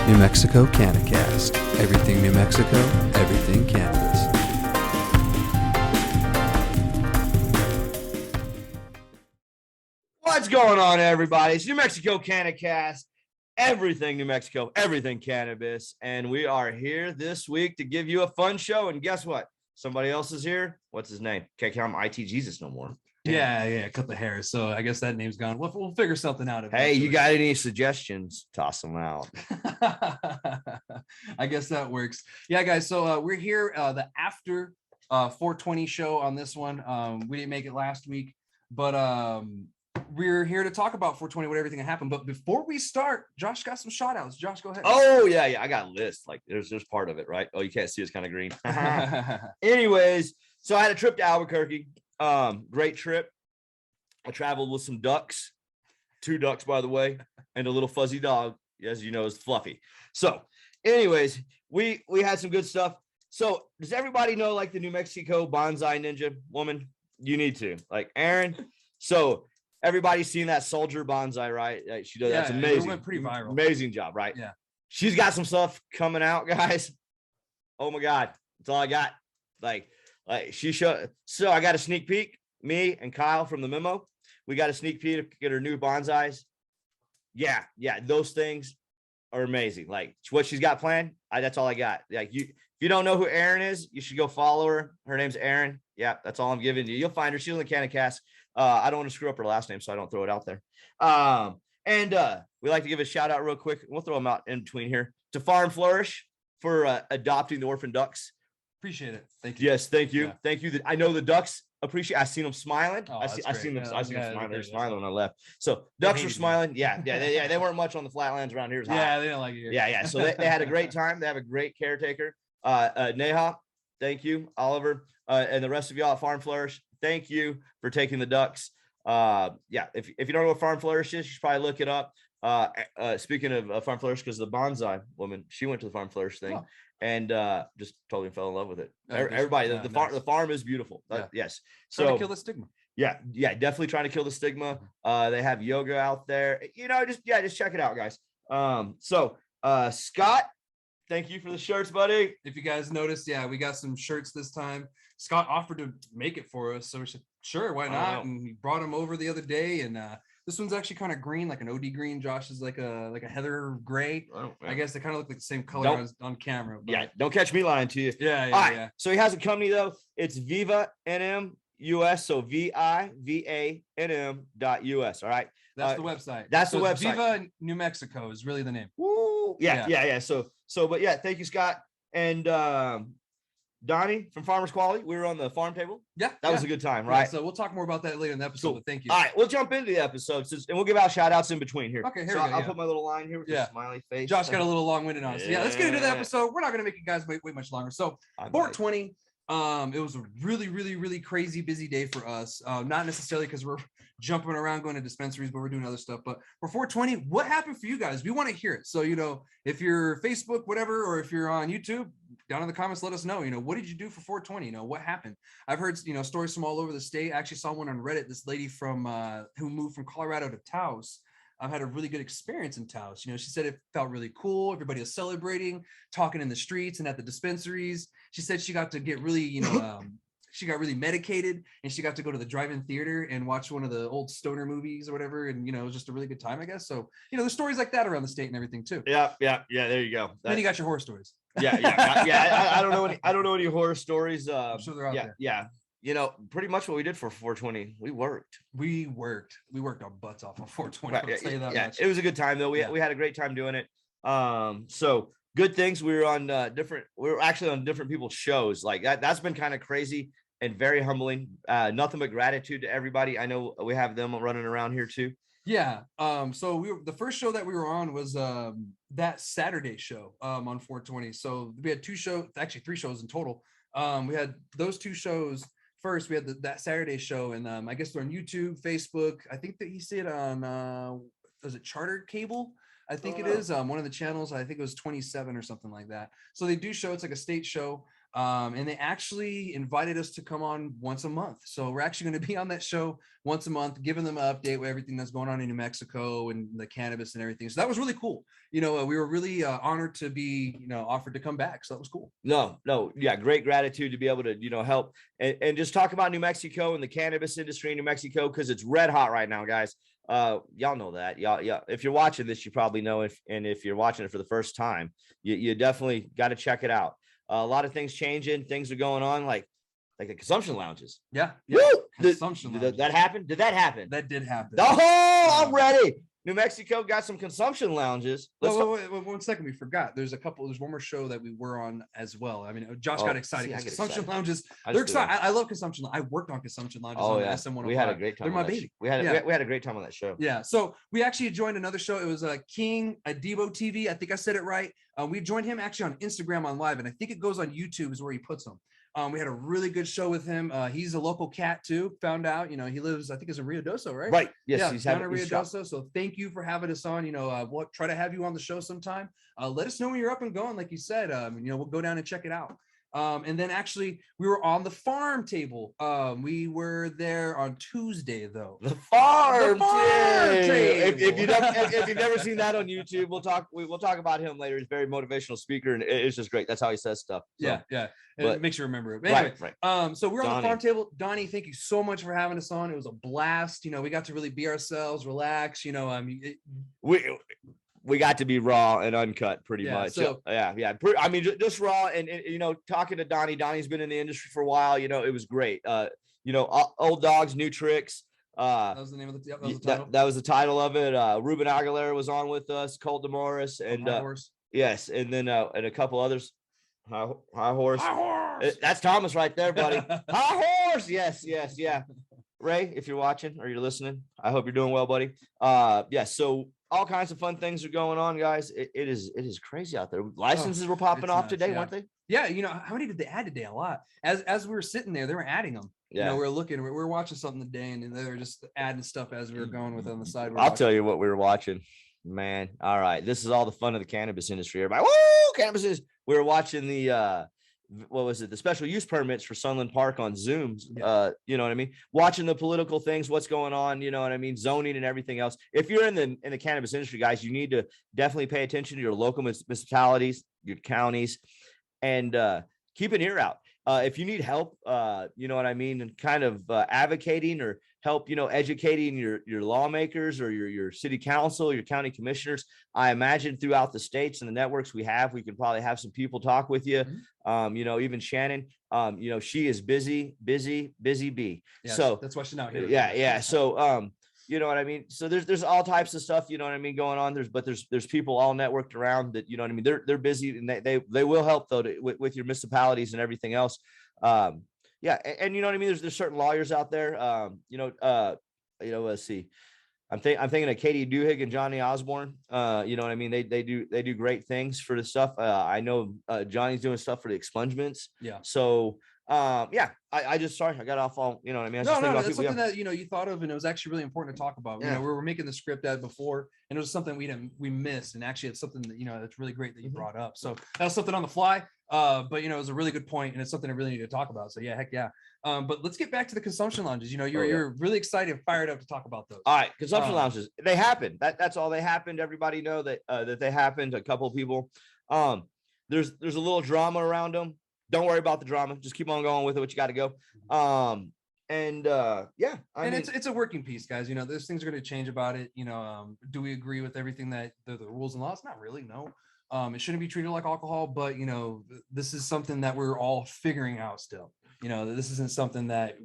New Mexico CannaCast. Everything New Mexico, everything cannabis. What's going on, everybody? It's New Mexico CannaCast. Everything New Mexico, everything cannabis. And we are here this week to give you a fun show. And guess what? Somebody else is here. What's his name? Can't count him IT Jesus no more. Yeah, cut the hair. So I guess that name's gone. We'll figure something out. Hey, you got any suggestions? Toss them out. I guess that works. Yeah, guys. So we're here, the after 420 show on this one. We didn't make it last week, but we're here to talk about 420, what everything that happened. But before we start, Josh got some shout outs. Josh, go ahead. Oh, yeah. I got a list. Like there's part of it, right? Oh, you can't see, it's kind of green. Anyways, so I had a trip to Albuquerque. Great trip. I traveled with some ducks, 2 ducks, by the way, and a little fuzzy dog, as you know, is Fluffy. So anyways, we had some good stuff. So does everybody know like the New Mexico Bonsai Ninja woman? You need to, like Aaron. So everybody's seen that soldier bonsai, right? Like, she does. That's amazing. It went pretty viral. Amazing job, right? Yeah. She's got some stuff coming out, guys. Oh my God. That's all I got. Like she showed. So I got a sneak peek. Me and Kyle from the memo. We got a sneak peek to get her new bonsais. Yeah. Those things are amazing. Like what she's got planned. That's all I got. Like if you don't know who Erin is, you should go follow her. Her name's Erin. Yeah, that's all I'm giving you. You'll find her. She's on the CannaCast. I don't want to screw up her last name, so I don't throw it out there. And we like to give a shout out real quick. We'll throw them out in between here to Farm Flourish for adopting the orphan ducks. Appreciate it. Thank you. Yes, thank you. Yeah. Thank you. I know the ducks appreciate. I seen them smiling. Oh, I seen them smiling. They're smiling when I left. So They ducks were hated smiling. Yeah. They weren't much on the flatlands around here. Yeah, they don't like it. Yeah. So they had a great time. They have a great caretaker. Neha, thank you. Oliver, and the rest of y'all at Farm Flourish, thank you for taking the ducks. If you don't know what Farm Flourish is, you should probably look it up. Speaking of Farm Flourish, because the bonsai woman, she went to the Farm Flourish thing and just totally fell in love with it. Everybody, the farm is beautiful. Yes. So trying to kill the stigma. Yeah, definitely trying to kill the stigma. They have yoga out there. Just check it out, guys. Scott, thank you for the shirts, buddy. If you guys noticed, we got some shirts this time. Scott offered to make it for us, so we said, sure, why not? And he brought them over the other day, and this one's actually kind of green, like an OD green. Josh is like a heather gray. I guess they kind of look like the same color on camera. But... Yeah, don't catch me lying to you. Yeah. All right. So he has a company though. It's Viva NM US. So VIVANM.US. All right. That's the website. That's the website. Viva New Mexico is really the name. Woo. Yeah. So, but yeah, thank you, Scott. And Donnie from Farmers Quality. We were on the farm table. Yeah. That was a good time, right? Yeah, so we'll talk more about that later in the episode, but thank you. All right, we'll jump into the episode and we'll give out shout outs in between here. Okay, here I'll put my little line here with the smiley face. Josh got a little long-winded on us. Yeah, let's get into the episode. We're not going to make you guys wait much longer. So 420, it was a really, really, really crazy busy day for us. Not necessarily because we're jumping around going to dispensaries, but we're doing other stuff. But for 420, what happened for you guys? We want to hear it. So, if you're Facebook, whatever, or if you're on YouTube, down in the comments, let us know, what did you do for 420? What happened? I've heard, stories from all over the state. I actually saw one on Reddit. This lady from who moved from Colorado to Taos. I've had a really good experience in Taos. She said it felt really cool. Everybody was celebrating, talking in the streets and at the dispensaries. She said she got to get really, she got really medicated and she got to go to the drive-in theater and watch one of the old stoner movies or whatever. And, it was just a really good time, I guess. So, there's stories like that around the state and everything too. Yeah. There you go. Then you got your horror stories. Yeah. I don't know any horror stories. I'm sure they're out there. Yeah. Pretty much what we did for 420, we worked our butts off on 420. I'll tell you that much. It was a good time though. We had a great time doing it. So good things. We were actually on different people's shows. Like that's been kind of crazy and very humbling. Nothing but gratitude to everybody. I know we have them running around here too. Yeah. So the first show that we were on was that Saturday show on 420. So we had 3 shows in total. We had those 2 shows. First, we had that Saturday show, and I guess they're on YouTube, Facebook. I think that you see it on was it Charter Cable? I think it is one of the channels. I think it was 27 or something like that. So they do show. It's like a state show. And they actually invited us to come on once a month. So we're actually going to be on that show once a month, giving them an update with everything that's going on in New Mexico and the cannabis and everything. So that was really cool. We were really honored to be, offered to come back. So that was cool. No, yeah, great gratitude to be able to, help and just talk about New Mexico and the cannabis industry in New Mexico, because it's red hot right now, guys. Y'all know that. Yeah. If you're watching this, you probably know. If you're watching it for the first time, you definitely got to check it out. A lot of things changing, things are going on, like the consumption lounges. Yeah. Woo! Consumption Did that happen? Did that happen? That did happen. Oh, I'm ready. New Mexico got some consumption lounges. Wait, 1 second. We forgot. There's one more show that we were on as well. I mean, Josh got excited because consumption lounges. They're excited. I love consumption. I worked on consumption lounges. Oh, on yeah. SM105. We had a great time. They're my baby. We had a great time on that show. Yeah. So we actually joined another show. It was King Adibo TV. I think I said it right. We joined him actually on Instagram on live, and I think it goes on YouTube is where he puts them. We had a really good show with him. He's a local cat too. Found out, he lives, I think it's in Rio Doso, right? Right. Yes. Yeah, He's down in Rio Doso. So thank you for having us on. We'll try to have you on the show sometime. Let us know when you're up and going. Like you said, we'll go down and check it out. And then actually we were on the farm table. We were there on Tuesday though. The farm table. If you've never seen that on YouTube, we'll talk about him later. He's a very motivational speaker, and it's just great. That's how he says stuff. So. Yeah. But, it makes you remember it. But anyway, right. So we're on Donnie. the farm table. Donnie, thank you so much for having us on. It was a blast. We got to really be ourselves, relax. We got to be raw and uncut pretty much. So, yeah. I mean, just raw and talking to Donnie. Donnie's been in the industry for a while. It was great. Old dogs, new tricks. That was the name of the title. That was the title of it. Ruben Aguilera was on with us, Colt DeMorris, and yes, and then and a couple others. High horse. That's Thomas right there, buddy. High horse. Yes. Yeah. Ray, if you're watching or you're listening, I hope you're doing well, buddy. So all kinds of fun things are going on, guys. It is crazy out there. Licenses were popping off today, weren't they? Yeah. How many did they add today? A lot. As we were sitting there, they were adding them. Yeah. We were watching something today, and they were just adding stuff as we were going with on the side. I'll tell you what we were watching, man. All right, this is all the fun of the cannabis industry. Everybody, woo! Cannabis is. We were watching the the special use permits for Sunland Park on Zooms. Yeah. You know what I mean? Watching the political things, what's going on, you know what I mean? Zoning and everything else. If you're in the cannabis industry, guys, you need to definitely pay attention to your local municipalities, your counties, and keep an ear out. If you need help, you know what I mean, and kind of advocating or help, educating your lawmakers or your city council, your county commissioners, I imagine throughout the states and the networks we can probably have some people talk with you. Mm-hmm. Even Shannon, she is busy bee. Yeah, so that's why she's not here. Yeah. So, you know what I mean? So there's all types of stuff, you know what I mean, going on. There's people all networked around that, you know what I mean? They're busy, and they will help though with your municipalities and everything else. Yeah. And you know what I mean? There's certain lawyers out there, let's see. I'm thinking of Katie Duhigg and Johnny Osborne. You know what I mean? They do great things for the stuff. I know Johnny's doing stuff for the expungements. Yeah. So I just sorry I got off all, you know what I mean? That's something that you thought of, and it was actually really important to talk about. We were making the script that before, and it was something we missed, and actually it's something that that's really great that you brought up. So that was something on the fly, but it was a really good point, and it's something I really need to talk about. So heck yeah. But let's get back to the consumption lounges. You're really excited and fired up to talk about those. All right, consumption lounges, they happened. That's all they happened. Everybody know that they happened. A couple of people. There's a little drama around them. Don't worry about the drama. Just keep on going with it. What you got to go. It's a working piece, guys. Those things are going to change about it. Do we agree with everything that the rules and laws? Not really. No. It shouldn't be treated like alcohol, but this is something that we're all figuring out still. This isn't something that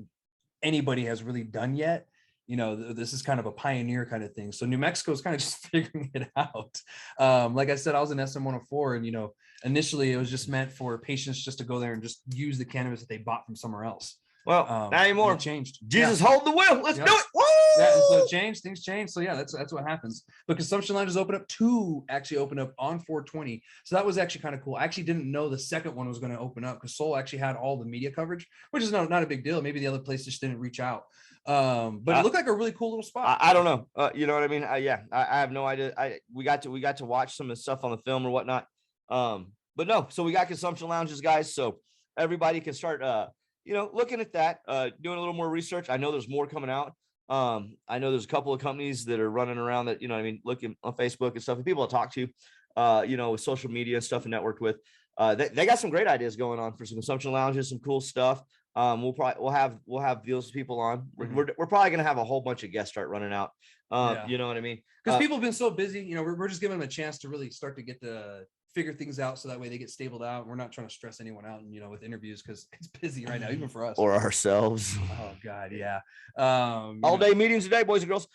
anybody has really done yet. This is kind of a pioneer kind of thing. So New Mexico is kind of just figuring it out. Like I said, I was in SM104, and initially it was just meant for patients just to go there and just use the cannabis that they bought from somewhere else. Well, not anymore. It changed. Jesus, hold the wheel. Let's do it. Woo! Yeah, so things change. So that's what happens. But consumption lounges open up on 420. So that was actually kind of cool. I actually didn't know the second one was going to open up because Soul actually had all the media coverage, which is not a big deal. Maybe the other place just didn't reach out. But it looked like a really cool little spot. I don't know. You know what I mean? I have no idea. We got to watch some of the stuff on the film or whatnot. But no, so we got consumption lounges, guys. So everybody can start, looking at that, doing a little more research. I know there's more coming out. I know there's a couple of companies that are running around that, looking on Facebook and stuff, and people I talk to, with social media and stuff and networked with. They got some great ideas going on for some consumption lounges, some cool stuff. We'll have deals with people on. We're probably gonna have a whole bunch of guests start running out. You know what I mean? Because people have been so busy. We're just giving them a chance to really start to get to figure things out, so that way they get stabled out. We're not trying to stress anyone out, and with interviews, because it's busy right now, even for us or ourselves. Oh God, yeah. All day meetings today, boys and girls.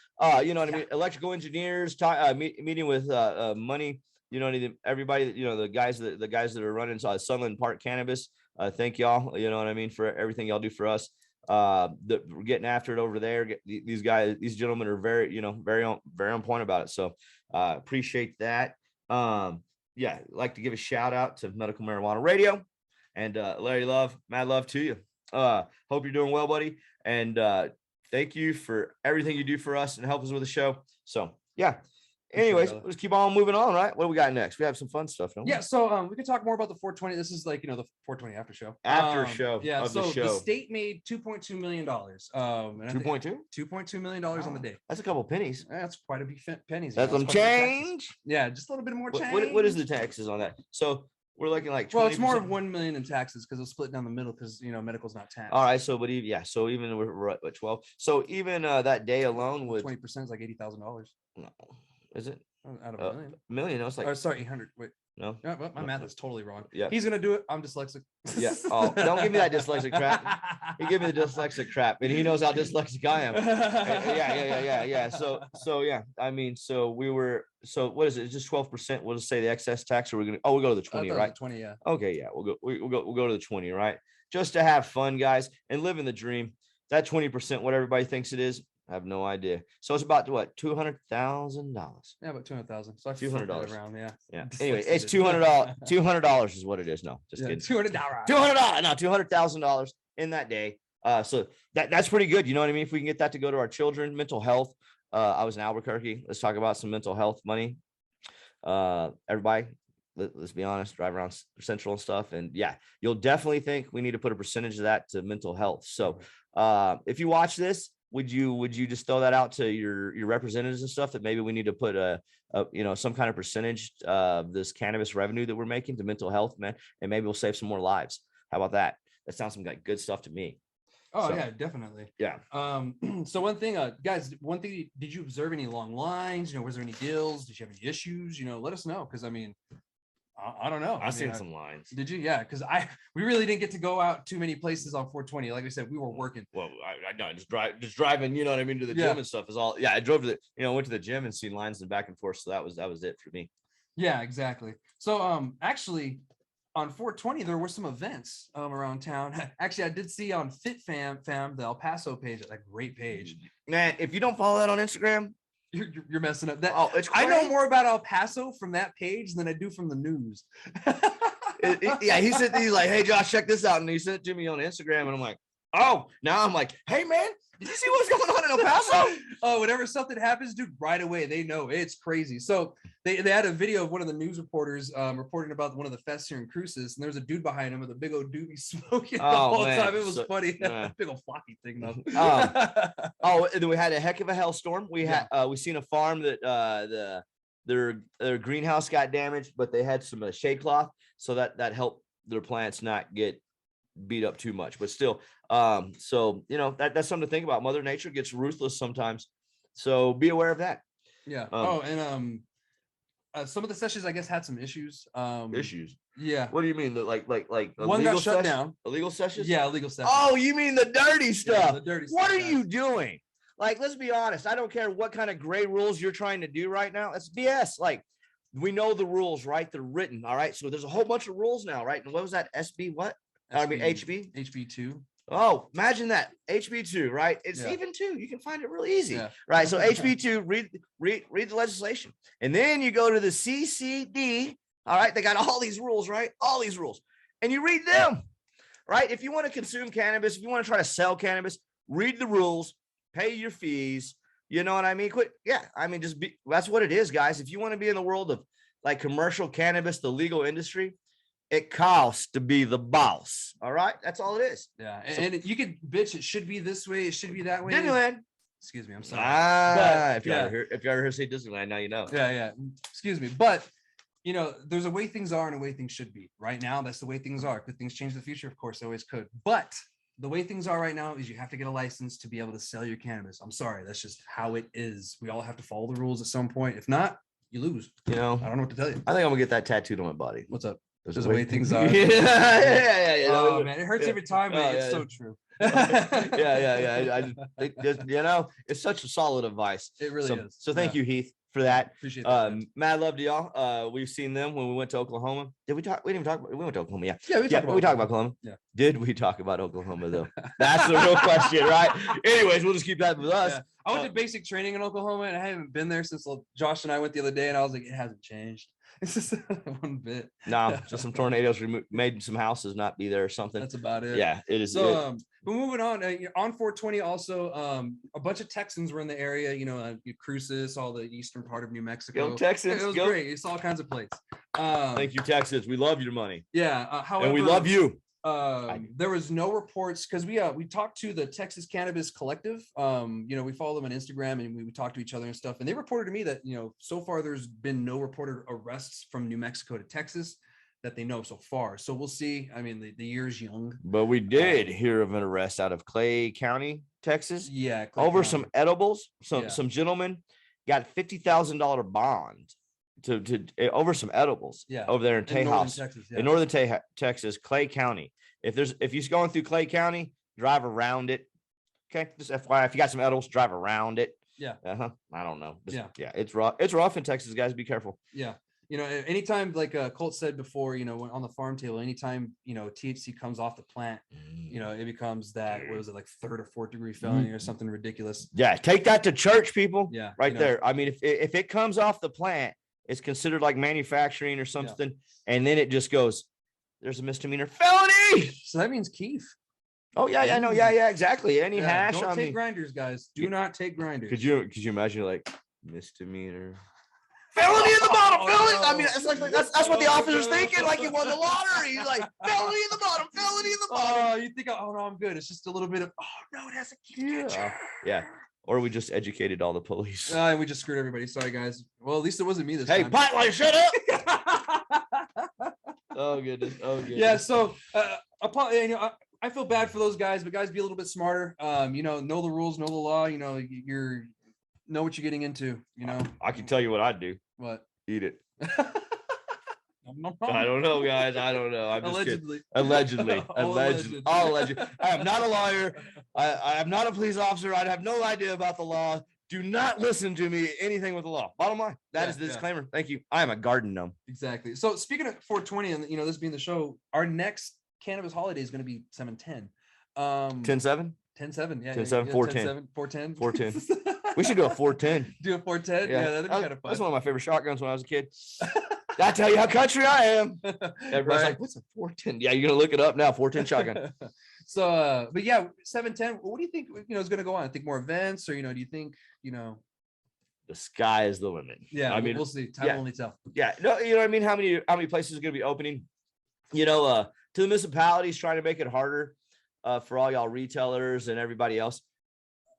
You know what I mean? Electrical engineers, meeting with money. Everybody. The guys that are running Sunland Park Cannabis. Thank y'all. You know what I mean, for everything y'all do for us. That we're getting after it over there. These gentlemen are very, very on point about it. So appreciate that. I'd like to give a shout out to Medical Marijuana Radio and Larry Love. Mad love to you. Hope you're doing well, buddy. And thank you for everything you do for us and help us with the show. So yeah. Anyways, let's keep on moving on, right? What do we got next? We have some fun stuff, don't we? Yeah, so we can talk more about the 420. This is like, the 420 after show. Yeah, so the state made $2.2 million. 2.2? $2.2 million on the day. That's a couple pennies. That's quite a few pennies. That's some change. Yeah, just a little bit more change. What is the taxes on that? So we're looking like 20%. Well, it's more of 1 million in taxes because it's split down the middle because medical's not taxed. All right, so so even we're at 12. So even that day alone with 20% is like $80,000. No, is it? Out of a million? Million. No, it's like. Oh, sorry, 800. Wait. No. Yeah, well, my math is totally wrong. Yeah. He's gonna do it. I'm dyslexic. Yeah. Oh, don't give me that dyslexic crap. He gave me the dyslexic crap, and he knows how dyslexic I am. Yeah. So yeah. I mean, so what is it? It's just 12%. We'll just say the excess tax, or we're gonna. Oh, we'll go to the 20, right? 20, yeah. Okay, yeah. We'll go to the 20, right? Just to have fun, guys, and living the dream. That 20%, what everybody thinks it is. I have no idea. So it's about what, $200,000? Yeah, about 200,000. So $200 around, yeah. Yeah. Anyway, it's $200. $200 is what it is. No, just kidding. $200. $200. No, $200,000 in that day. So that's pretty good. You know what I mean? If we can get that to go to our children, mental health. I was in Albuquerque. Let's talk about some mental health money. Everybody, let's be honest, drive around Central and stuff. And yeah, you'll definitely think we need to put a percentage of that to mental health. So if you watch this, would you just throw that out to your representatives and stuff that maybe we need to put some kind of percentage of this cannabis revenue that we're making to mental health, man, and maybe we'll save some more lives. How about that? That sounds like good stuff to me. Oh, yeah, definitely. Yeah. So one thing, guys, did you observe any long lines? Was there any deals? Did you have any issues? Let us know. Cause I mean, I don't know. I've seen some lines. Did you? Yeah. Cause we really didn't get to go out too many places on 420. Like I said, we were working. Well, I know just driving, you know what I mean? To the gym and stuff is all. Yeah. I drove to went to the gym and seen lines and back and forth. So that was it for me. Yeah, exactly. So, actually, on 420, there were some events around town. Actually, I did see on FitFam, the El Paso page, a great page. Man, if you don't follow that on Instagram, you're messing up. It's I know more about El Paso from that page than I do from the news. Yeah, he's like, hey, Josh, check this out. And he sent it to me on Instagram. And I'm like, oh, now I'm like, hey, man, did you see what's going on in El Paso? Oh, whenever something happens, dude, right away, they know it's crazy. So they had a video of one of the news reporters reporting about one of the fests here in Cruces, and there's a dude behind him with a big old doobie smoking the whole time. It was funny. Big old floppy thing though. And we had a heck of a hailstorm. We seen a farm that their greenhouse got damaged, but they had some shade cloth, so that helped their plants not get beat up too much. But still, so that's something to think about. Mother Nature gets ruthless sometimes, so be aware of that. Yeah. Some of the sessions, I guess, had some issues. Issues. Yeah. What do you mean? Like one got shut down. Illegal sessions? Yeah, illegal sessions. Oh, you mean the dirty stuff? Yeah, the dirty stuff. What are you doing? Like, let's be honest. I don't care what kind of gray rules you're trying to do right now. It's BS. Like, we know the rules, right? They're written. All right. So there's a whole bunch of rules now, right? And what was that? SB what? HB? HB2. Oh, imagine that. HB2, right? It's even 2. You can find it really easy, right? So HB2, read the legislation. And then you go to the CCD. All right. They got all these rules, right? All these rules. And you read them, right? If you want to consume cannabis, if you want to try to sell cannabis, read the rules, pay your fees. You know what I mean? Quit. Yeah. I mean, that's what it is, guys. If you want to be in the world of like commercial cannabis, the legal industry, it costs to be the boss. All right, that's all it is. Yeah, and you could bitch. It should be this way. It should be that way. Disneyland. Excuse me, I'm sorry. If you ever heard say Disneyland, now you know. Yeah. Excuse me, but there's a way things are and a way things should be. Right now, that's the way things are. Could things change in the future? Of course, they always could. But the way things are right now is you have to get a license to be able to sell your cannabis. I'm sorry, that's just how it is. We all have to follow the rules at some point. If not, you lose. I don't know what to tell you. I think I'm gonna get that tattooed on my body. What's up? There's the way things are. Yeah. Oh man, it hurts every time, but it's so true. Yeah. It's such a solid advice. It really is. So thank you, Heath, for that. Appreciate that. Mad love to y'all. We've seen them when we went to Oklahoma. Did we talk? We didn't talk about. We went to Oklahoma. Yeah. We talked about Oklahoma. Yeah. Did we talk about Oklahoma though? That's the real question, right? Anyways, we'll just keep that with us. Yeah. I went to basic training in Oklahoma, and I haven't been there since Josh and I went the other day, and I was like, it hasn't changed. It's just one bit. No, just some tornadoes made some houses not be there or something. That's about it. Yeah, it is. So, but moving on, on 420 also, a bunch of Texans were in the area, Cruces, all the eastern part of New Mexico. Go Texans. It was great. It's all kinds of plates. Thank you, Texas. We love your money. Yeah. However, and we love you. There was no reports because we talked to the Texas Cannabis Collective. We follow them on Instagram and we talk to each other and stuff. And they reported to me that so far there's been no reported arrests from New Mexico to Texas that they know so far. So we'll see. I mean, the year's young. But we did hear of an arrest out of Clay County, Texas. Yeah, over some edibles. Some gentleman got $50,000 bond to over some edibles. Yeah, over there in Tejas, Texas, in northern Texas, Clay County. If you're going through Clay County, drive around it. Okay, just FYI, if you got some edibles, drive around it. Yeah. I don't know. Yeah, it's rough. It's rough in Texas, guys. Be careful. Yeah. Anytime, like Colt said before, when on the farm table, anytime THC comes off the plant, it becomes that, what is it, like 3rd or 4th degree felony or something ridiculous. Yeah, take that to church, people. Yeah, right there. I mean, if it comes off the plant, it's considered like manufacturing or something, and then it just goes, there's a misdemeanor felony. So that means Keith. Oh yeah, no, yeah, exactly. Any hash. Don't take grinders, guys. Do not take grinders. Could you imagine like misdemeanor? Felony in the bottom, felony. I mean, it's like that's what the officer's thinking. Like he won the lottery. He's like, felony in the bottom, felony in the bottom. Oh, you think, oh no, I'm good. It's just a little bit of, oh no, it has a key. Yeah. Or we just educated all the police. And we just screwed everybody. Sorry, guys. Well, at least it wasn't me this time. Hey, Pipeline, shut up. Oh goodness. Yeah. So, I feel bad for those guys, but guys, be a little bit smarter. Know the rules, know the law. Know what you're getting into. I can tell you what I'd do. What? Eat it. I don't know, guys. I don't know. I'm just allegedly. All alleged. I am not a lawyer. I am not a police officer. I have no idea about the law. Do not listen to me anything with the law. Bottom line, that is the disclaimer. Thank you. I am a garden gnome. Exactly. So speaking of 420, and this being the show, our next cannabis holiday is going to be 7/10. 10/7. 10/7. Yeah. 10/7. 4/10. 4/10. 4/10. We should do a 4/10. Do a 4/10. Yeah, that'd be kind of fun. That's one of my favorite shotguns when I was a kid. I tell you how country I am. Everybody's like, what's a 410? Yeah, you're gonna look it up now. 410 shotgun. So, but yeah, 7/10. What do you think? Is going to go on? I think more events, or do you think the sky is the limit? Yeah, I mean, we'll see. Time will only tell. Yeah, no, you know what I mean. How many places are going to be opening? To the municipalities trying to make it harder for all y'all retailers and everybody else.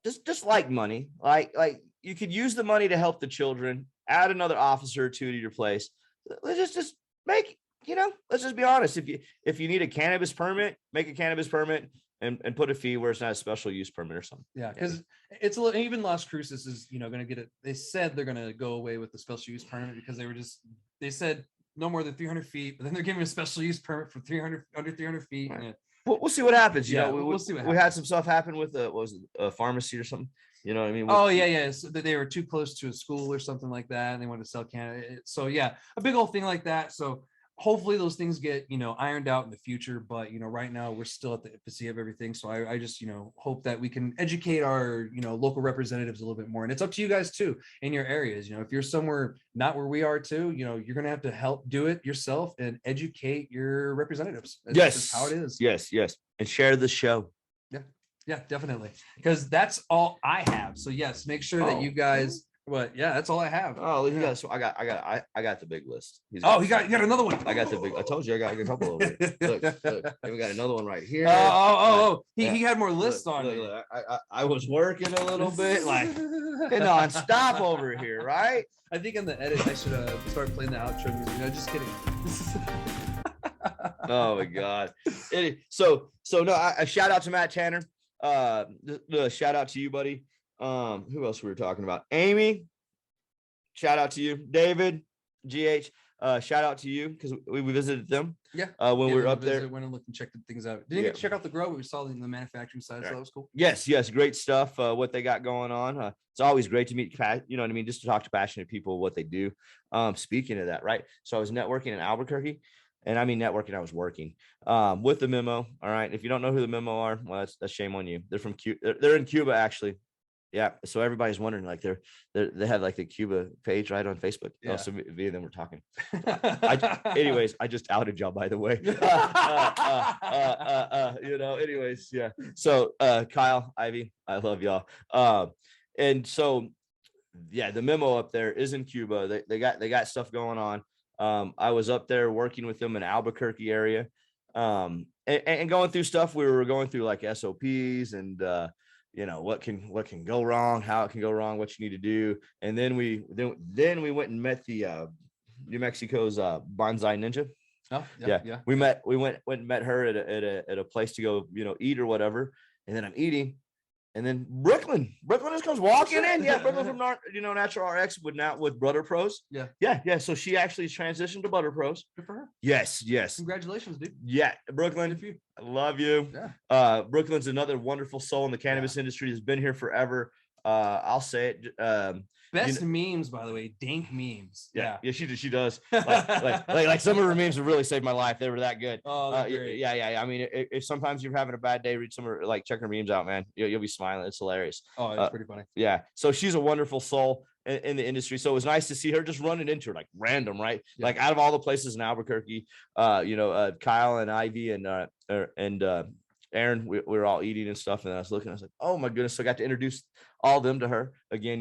Just like money, like you could use the money to help the children. Add another officer or two to your place. Let's just make, let's just be honest. If you need a cannabis permit, make a cannabis permit and put a fee where it's not a special use permit or something. Yeah, because it's a little, even Las Cruces is, going to get it. They said they're going to go away with the special use permit because they said no more than 300 feet, but then they're giving a special use permit for under 300 feet. Right. We'll see what happens. We'll see what happens. We had some stuff happen with a pharmacy or something. You know what I mean? Oh yeah. So they were too close to a school or something like that, and they wanted to sell cannabis. So yeah, a big old thing like that. So hopefully those things get ironed out in the future. But right now we're still at the infancy of everything. So I just hope that we can educate our local representatives a little bit more. And it's up to you guys too in your areas. If you're somewhere not where we are too, you're gonna have to help do it yourself and educate your representatives. That's just how it is. Yes, and share the show. Yeah, definitely. Because that's all I have. So yes, make sure that you guys But yeah, that's all I have. Oh, you Yeah. got. So I got the big list. You got another one. I got the big. I told you I got a couple over here. Look. And we got another one right here. He had more lists on it. Look, I was working a little bit, like non-stop over here, right? I think in the edit I should start playing the outro music. No, just kidding. Oh my God. So no, a shout out to Matt Tanner. The shout out to you, buddy. Who else we were talking about? Amy, shout out to you. David, GH, shout out to you because we visited them. Yeah. When we were up there. Went and looked and checked things out. Didn't get to check out the grow, but we saw in the manufacturing side, so that was cool. Yes, great stuff. What they got going on. It's always great to meet, you know what I mean, just to talk to passionate people, what they do. Speaking of that, right? So I was networking in Albuquerque. And I mean networking, I was working with the Memo. All right. If you don't know who the Memo are, well, that's shame on you. They're from Cuba. They're in Cuba, actually. Yeah. So everybody's wondering, like they have like the Cuba page right on Facebook. Yeah. So me and them were talking. Anyways, I just outed y'all, by the way. Anyways, yeah. So Kyle, Ivy, I love y'all. And so yeah, the Memo up there is in Cuba. They got stuff going on. I was up there working with them in Albuquerque area, and going through stuff. We were going through like SOPs and, what can go wrong, how it can go wrong, what you need to do. And then we went and met the, New Mexico's, Bonsai Ninja. Oh yeah. We went and met her at a place to go, eat or whatever. And then I'm eating. And then Brooklyn just comes walking in. Yeah, Brooklyn from Natural RX with Butter Pros. Yeah. So she actually transitioned to Butter Pros. Good for her. Yes. Congratulations, dude. Yeah, Brooklyn. I love you. Yeah. Brooklyn's another wonderful soul in the cannabis industry. Has been here forever. I'll say it. Best memes, by the way, dank memes. Yeah, she does. Like some of her memes have really saved my life. They were that good. Oh, great. Yeah. I mean, if sometimes you're having a bad day, read some of her, like check her memes out, man. You'll be smiling. It's hilarious. Oh, it's pretty funny. Yeah. So she's a wonderful soul in the industry. So it was nice to see her just running into her like random, right? Yeah. Like out of all the places in Albuquerque, Kyle and Ivy and Aaron, we were all eating and stuff. And I was looking, I was like, oh my goodness. So I got to introduce all of them to her again,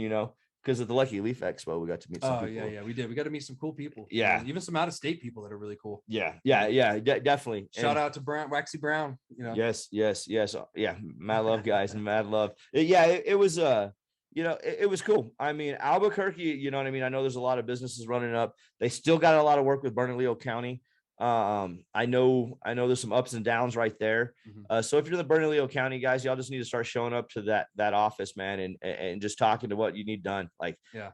because at the Lucky Leaf Expo, we got to meet some people. Yeah, we did. We got to meet some cool people. Yeah. Even some out-of-state people that are really cool. Yeah, definitely. Shout out to Waxy Brown. Yes. Yeah, mad love, guys, and mad love. It was it was cool. I mean, Albuquerque, you know what I mean? I know there's a lot of businesses running up. They still got a lot of work with Bernalillo County. I know there's some ups and downs right there. Mm-hmm. So if you're in the Bernalillo County, guys, y'all just need to start showing up to that office, man, and just talking to what you need done. Like, I'm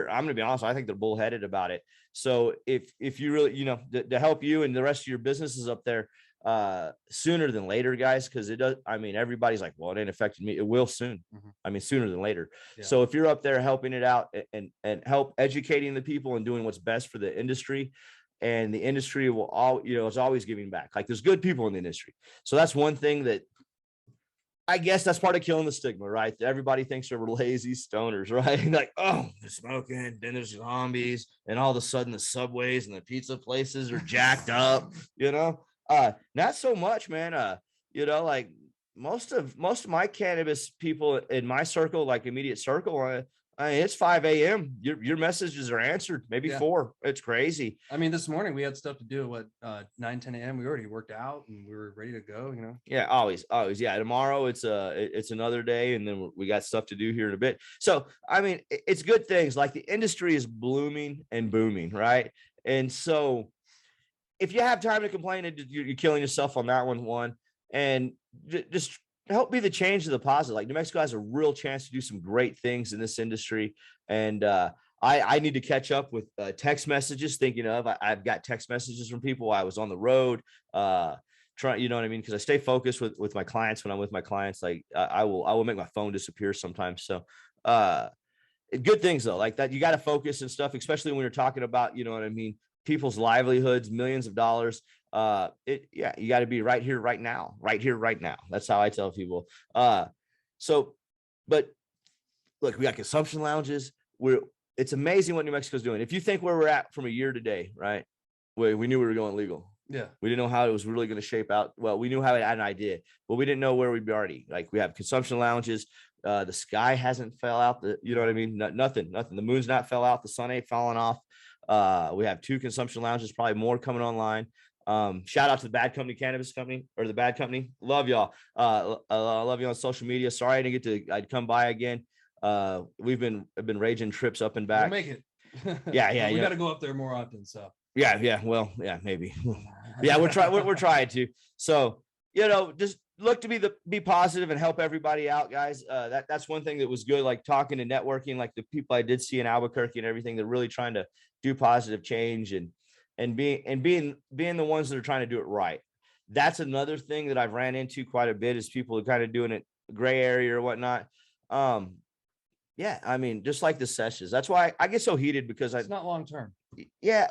gonna be honest, I think they're bullheaded about it. So if you really, to help you and the rest of your businesses up there, sooner than later, guys, because it does. I mean, everybody's like, well, it ain't affected me. It will soon. Mm-hmm. I mean, sooner than later. Yeah. So if you're up there helping it out and help educating the people and doing what's best for the industry. And the industry will is always giving back. Like there's good people in the industry. So that's one thing that I guess that's part of killing the stigma, right? Everybody thinks they're lazy stoners, right? Like, oh, they're smoking, then there's zombies, and all of a sudden the subways and the pizza places are jacked up, not so much, man. Like most of my cannabis people in my circle, like immediate circle, it's 5 a.m. Your messages are answered, maybe 4. It's crazy. I mean, this morning we had stuff to do at 9, 10 a.m. We already worked out and we were ready to go, Yeah, always. Yeah. Tomorrow it's another day, and then we got stuff to do here in a bit. So, I mean, it's good things. Like the industry is blooming and booming, right? And so if you have time to complain, you're killing yourself on that one. And just help be the change to the positive. Like New Mexico has a real chance to do some great things in this industry. And I need to catch up with text messages. I've got text messages from people while I was on the road, trying, you know what I mean? Because I stay focused with my clients. When I'm with my clients, like I will make my phone disappear sometimes. So good things though, like that, you got to focus and stuff, especially when you're talking about, you know what I mean, people's livelihoods, millions of dollars. You got to be right here, right now. That's how I tell people. But look, we got consumption lounges. It's amazing what New Mexico's doing. If you think where we're at from a year today, right? We knew we were going legal. Yeah. We didn't know how it was really going to shape out. Well, we knew how it had an idea, but we didn't know where we'd be already. Like we have consumption lounges. The sky hasn't fell out. You know what I mean? Nothing. The moon's not fell out. The sun ain't falling off. We have 2 consumption lounges, probably more coming online. Shout out to the Bad Company Cannabis Company, or the Bad Company. Love y'all. I love you on social media. Sorry I didn't get to. I'd come by again. I've been raging trips up and back. We'll make it. Yeah. We got to go up there more often. So yeah. Well, yeah, maybe. Yeah, we're trying to. So, just look to be positive and help everybody out, guys. That's one thing that was good. Like talking and networking, like the people I did see in Albuquerque and everything, they're really trying to do positive change and being the ones that are trying to do it right. That's another thing that I've ran into quite a bit, is people are kind of doing it gray area or whatnot. Yeah, I mean, just like the sessions. That's why I get so heated, because it's not long term. Yeah,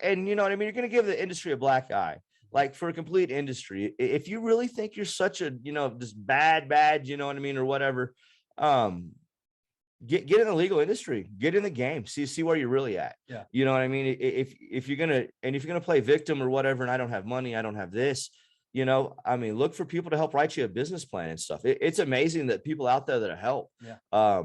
and you know what I mean. You're going to give the industry a black eye, like for a complete industry. If you really think you're such a just bad, you know what I mean, or whatever, get in the legal industry, get in the game, see where you're really at. Yeah, you know what I mean. If you're gonna play victim or whatever, and I don't have money, I don't have this. I mean, look for people to help write you a business plan and stuff. It's amazing that people out there that help. Yeah.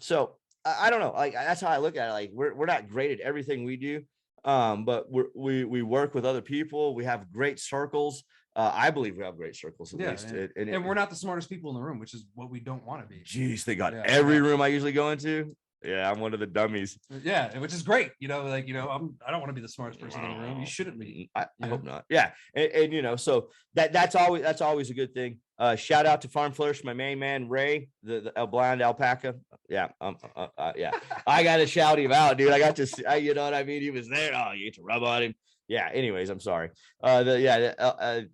So I don't know. Like, that's how I look at it. Like, we're not great at everything we do, but we work with other people. We have great circles. I believe we have great circles at least. And we're not the smartest people in the room, which is what we don't want to be. Geez, they got every room I usually go into. Yeah, I'm one of the dummies. Yeah, which is great. I don't want to be the smartest person in the room. You shouldn't be. I hope not. Yeah, and so that's always a good thing. Shout out to Farm Flourish, my main man Ray, the blind alpaca. Yeah, yeah. I got to shout him out, dude. I got to see, you know what I mean. He was there. Oh, you get to rub on him. Yeah. Anyways, I'm sorry. The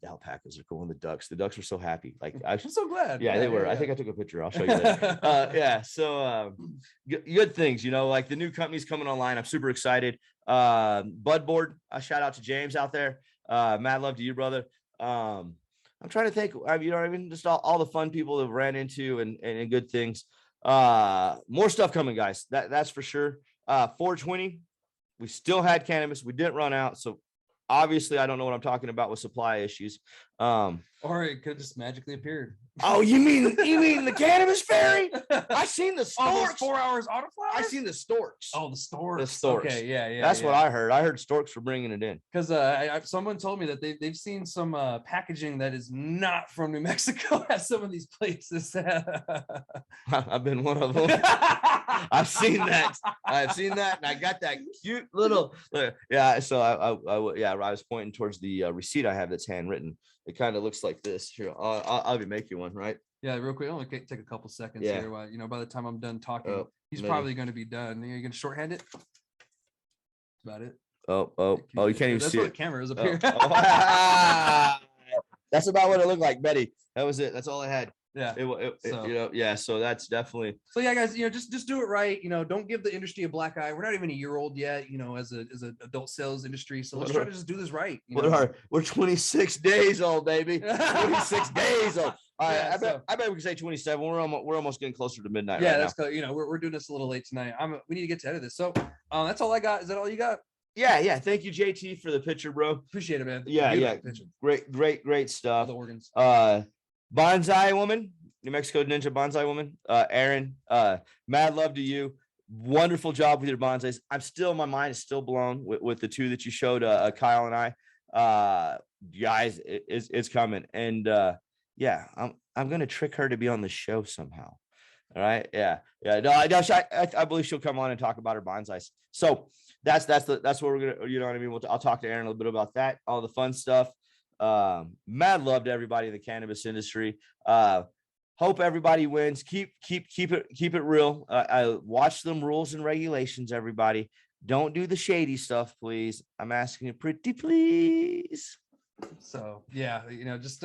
alpacas are cool, and the ducks were so happy. Like, I'm so glad. Yeah, they were. Yeah. I think I took a picture. I'll show you later. Yeah. So good things. Like the new company's coming online. I'm super excited. Budboard. Shout out to James out there. Mad love to you, brother. I'm trying to think. You know what I mean? Just all the fun people that ran into and good things. More stuff coming, guys. That's for sure. 420. We still had cannabis. We didn't run out. So obviously I don't know what I'm talking about with supply issues. Or it could have just magically appeared. Oh, you mean the cannabis fairy? I seen the storks. 4 hours autoflower? I seen the storks. Oh, the storks. The storks. Okay, yeah. That's what I heard. I heard storks were bringing it in. Because someone told me that they've seen some packaging that is not from New Mexico at some of these places. I've been one of them. I've seen that, and I got that cute little. Yeah. So I was pointing towards the receipt I have that's handwritten. It kind of looks like this. Here, I'll be making one, right? Yeah, real quick. Only take a couple seconds here. While, by the time I'm done talking, he's probably going to be done. Are you going to shorthand it? That's about it. Oh! You can't even see it. That's what the camera is up here. That's about what it looked like, Betty. That was it. That's all I had. Yeah. So that's definitely. So yeah, guys, just do it right. Don't give the industry a black eye. We're not even a year old yet, as an adult sales industry. So let's try to just do this right. We're 26 days old, baby. 26 days old. All right, I bet we can say 27. We're almost getting closer to midnight. Yeah, right that's cool. We're doing this a little late tonight. We need to get to edit this. So that's all I got. Is that all you got? Yeah. Thank you, JT, for the picture, bro. Appreciate it, man. Yeah. Great stuff. All the organs. Bonsai woman, New Mexico Ninja Bonsai woman, Aaron, mad love to you. Wonderful job with your bonsais. My mind is still blown with the 2 that you showed, Kyle and I. Guys, it's coming. And I'm gonna trick her to be on the show somehow. All right. Yeah. No, I believe she'll come on and talk about her bonsais. So that's what we're gonna, you know what I mean? I'll talk to Aaron a little bit about that, all the fun stuff. Mad love to everybody in the cannabis industry. Hope everybody wins. Keep it real. I watch them rules and regulations. Everybody, don't do the shady stuff, please. I'm asking you, pretty please. So yeah, just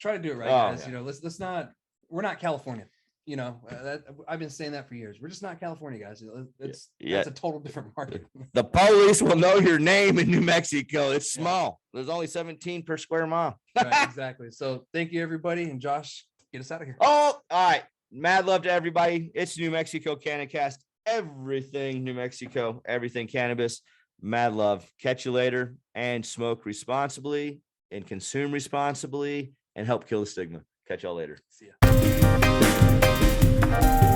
try to do it right, guys. Yeah. Let's not. We're not California. I've been saying that for years. We're just not California, guys. That's a total different market. The police will know your name in New Mexico. It's small. There's only 17 per square mile. Right, exactly. So thank you, everybody. And Josh, get us out of here. Oh, all right. Mad love to everybody. It's New Mexico CannaCast. Everything New Mexico, everything cannabis. Mad love. Catch you later, and smoke responsibly and consume responsibly and help kill the stigma. Catch y'all later. See ya. Bye.